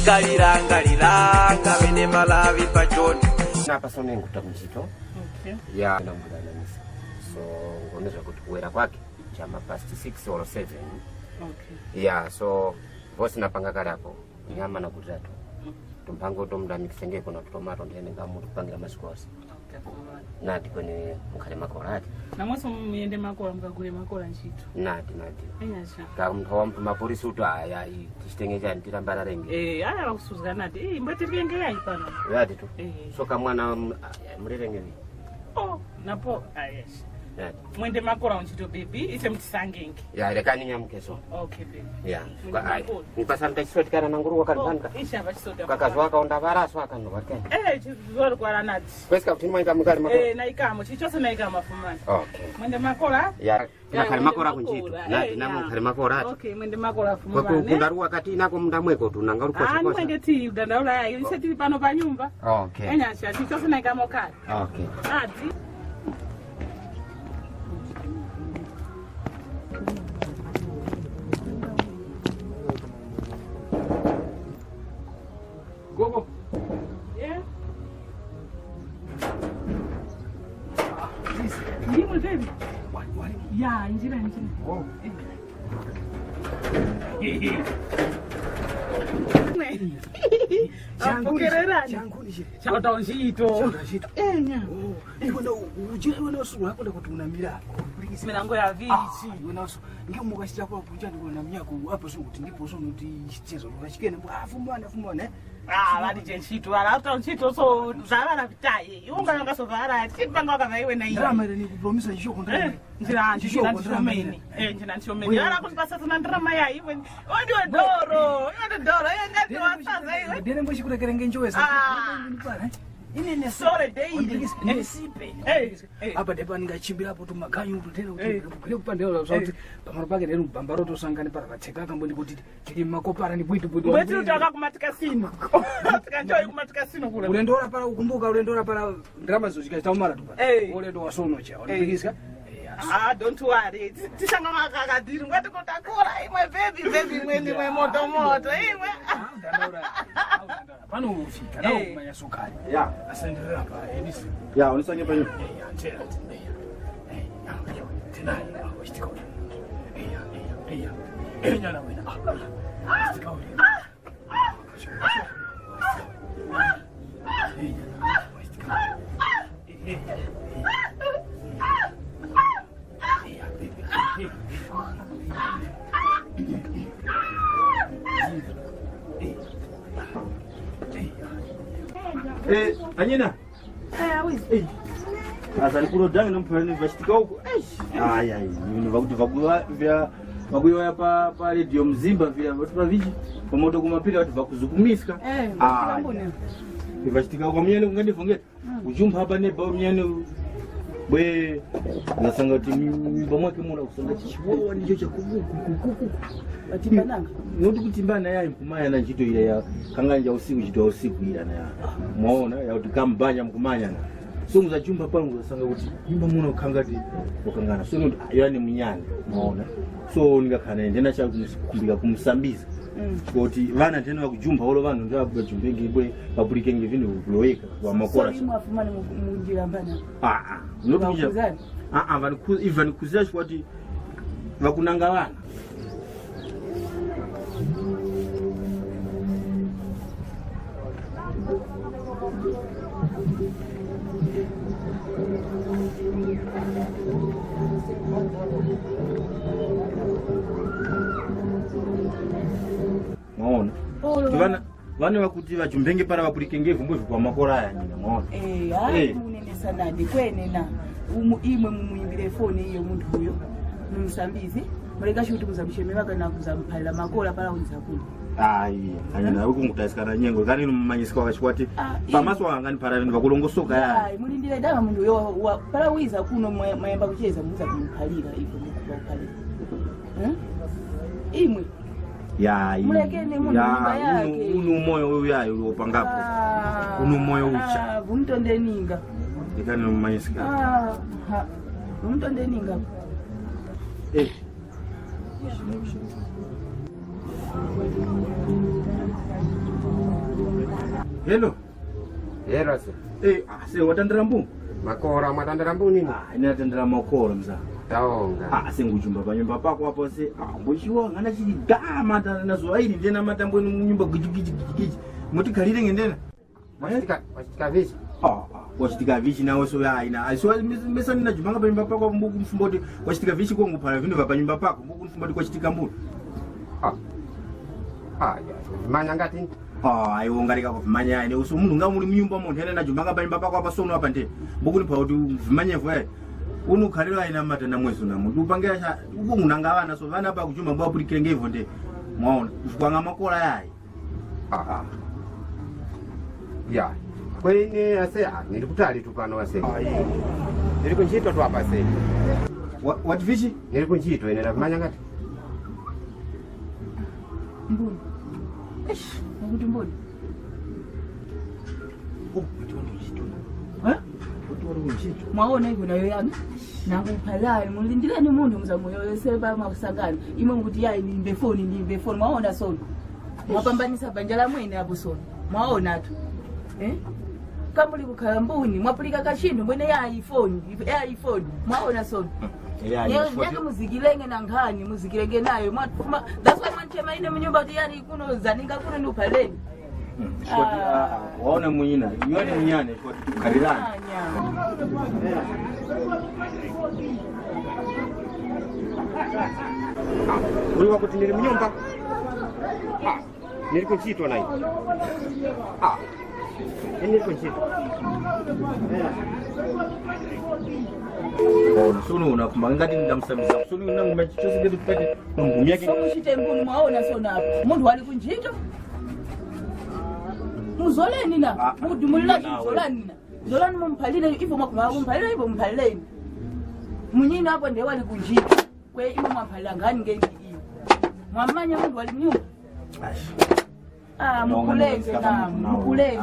galiranga bene malavi pachoni napa sone ngutakuchito ya namgudana nisa so ngoneza kuti kuwera kwake chama past 6 or 7 ya so vosi napanga kalapo nyama na kutatu tumpango tomda mixenge kuna tomato ndene ngamu tupangira masikosi nati kwenye mkhale makola na mwaso muyende makola mkagule makola nchito nati enyasha ka mthawa mapolisi uto aya tishitenge chani tirambara renge aya kusuzga nati mbati tenge yayi pano yati tu so kamwana murerenge napo yes mwende makola nchito baby ite mtisangenge ya lekani nyamkeso okay baby ya nipasanta chisoti kana nanguru wakanpanga ishava chisoti kakazi wakaonda varaso akano vakeni chizori kwala nati kwesika kuti mwaika mukali makola naikamo chichose naikama fumani okay mwende makola ya kali makola kunchito nati namo kali makola okay mwende makola fumani kwa kundaru wakati nako munda mweko tunanga ruko chikosa mwende ti udandaula ya ilise tili pano pa nyumba okay enyasha chichose naikamo kali okay nati gogo ndimwe baby ya njira changu enya wana usulu hapo ndako tunamira milango ya vichi wana usulu nge mukashira kwa kunja ndiko namia ku hapo so kuti ndipo so noti chichezo ukashikene fumwana vadi chenchito hata nchito so zvavana vitaye iunga nanga so vara tipanga wakavaiwe na iyo ndama ni kupromisa ishoko ndani njira ndishomeni njira ndishomeni ara kuti pasatana ndirama ya iwe ndiwe doro ngati wasaza iwe ndene mboshikurekere ngenjowesa inene sore daily nesipe apa depa ningachimbira hapo tumakanyu tutena kuti kupandela zoti pamaro pake rero mbambaro tosangana para vateka kamboni kuti tiri makopara ni bwitu wetu utaka kumatika sino matika njoi kumatika sino kule ulendora para ukumbuka ulendora para ndrama zozika taumara tu para ulendo wasono cha ulipikisa don't worry tishanga makakadiri ngati kutakura imwe baby mwendi mwe moto imwe pano ufika na kumanya sukari ya asendera pa edisi ya unisanye panyo ya chela tena wastiko nyana wena wastiko anyina asali kulo dangi nompani vashitika huko ni vakuti vakuyoya pa radio mzimba vya vatu paviji pamoto kumapira vatu vakuzukumiska vashitika kwa mnyene kungandivongeta ujumba hapa neba mnyene bwe nasanga kuti mimba mwake muna kusanga chichiwawa ndicho chakukukukuku batimbananga noti kutimbana yayi mkumanya na ntchito ile ya kanganja usiku chito usiku ila na muona ya kuti kambanya mkumanya so muzachumba pano muzasanga kuti mimba muna ukangati ukangana so noti yani munyana muona so ningakana ndena cha kumbika kumsambiza kuti vana tena vakujumba olo vanhu ndava jumbenge bwe vapulike ngevinu kuloweka kwa makora so imafumani munjira mbana nokuja vanhu kuzira chikwati vakunanga vana maona vana vakuti vajumbenge para vapulike ngevumbo kwa makora aya nyina maona munenesa nadi kwenena imwe mumuimbire foni iyo muntu huyo mumusambizi muleka kuti muzamshemeva kana kuzamphalira makola para unzakuni anyana ukungutasikana nyengo kani nomanyisika wakachikwati pamaso wangani para vanhu vakulongosoka ya mulindire dama mundu yo para uiza kuno mayemba kucheza muza kumphalira ipo kuphalira imwe mulekene mundu nyumba yake uno moyo uyayo ulopangapo uno moyo ucha vumtondeninga ikani nomanyisika vumtondeninga Hello. Yera se. Se watandira mbu. Makora mwatandira mbu nini? Ina tandira makora mza. Taonga. Senguchumba pa nyumba pako hapo se. Mbochiwa ngana chili dama nazo aili ndena matambo ni nyumba gijigiji. Muti kalire ngendena. Washitika vishi. Washitika vishi nawe so ya ina. So mesa nina jumanga pa nyumba pako mbuku mfumboti. Washitika vishi kwa ngupala vino pa nyumba pako mbuku mfumboti kwa shitika mbu. Manya ngati. Ayo ngarika kuvimanya ine uso munhu nga muri munyumba munhu ene najumanga pa nyumba pako apa sono apa nde. Mbuku ni pa kuti vimanya vwe. Unukhalira ina mata na mwezo na mundu upangira cha ubungunanga vana so vana pa kuchuma mbwa pulikire ngevo nde. Mwaona kwanga makola yayi. Ya. Kwene ase nilikutali tu pano ase. Nili kunchito tu hapa ase. What fish? Nili kunchito ine navimanya ngati. Mbuni. Nakuti mbuni. Mwaona hivyo nayo yangu nakuphalani mulindireni munthu muzamuyoyeseba makusangana imwe nguti yayi ndimbe phone mwaona sono mwapambanisa banja la mwene apo sono mwaona tu kambuli kukhala mbuni mwapulika kachindu mwene ya iPhone mwaona sono nyaka muzikilenge na nkhani muzikilenge nayo that's why mwanchema ine munyumba kuti yali kuno zaninga kuno ndi uphaleni waona munyina yoni munyane kwa karirani Uliwa kuti nili mnyumba. Nili kunchito nayi. Nili kunchito. Sono unakumanga ngati ndamsamiza sono unanguma chichose ngati pete ngumi yake sono chitembuni mwaona sono hapo munthu wali kunchito muzoleni na mudumulira chizolani zolani mumphalire ivo mwakuma mumphalire ivo mumphalireni munyina hapo ndiye wali kunchito kwe ivo mwamphalira ngani ngengi iyo mwamanya munthu wali mnyumba mukulenge na mukulenge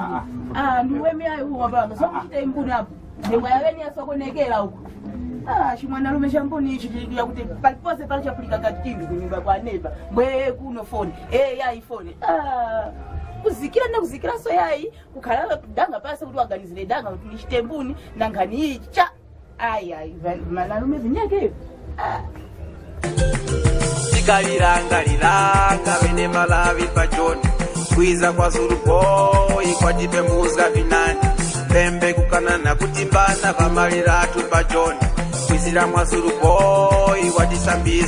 ndiwemi ayi huwa baba so kuchite mbuni hapo ndengwa yaveni yasokonekera huko chimwanalume cha mbuni ichi chilidia kuti palipose pali chapulika katindu kunyumba kwa neighbor mbwe kuno phone yayi phone kuzikira so yayi kukhala danga pasi kuti waganizire danga kuti lichite mbuni na nkhani iyi cha ayi mwanalume vinyake Liranga bene malavi pajoni kwiza kwa Zuluboy kwa jipe muza vinani pembe kukanana kutimbana vamalira tu pajoni kwizira mwa Zuluboy wadisambiza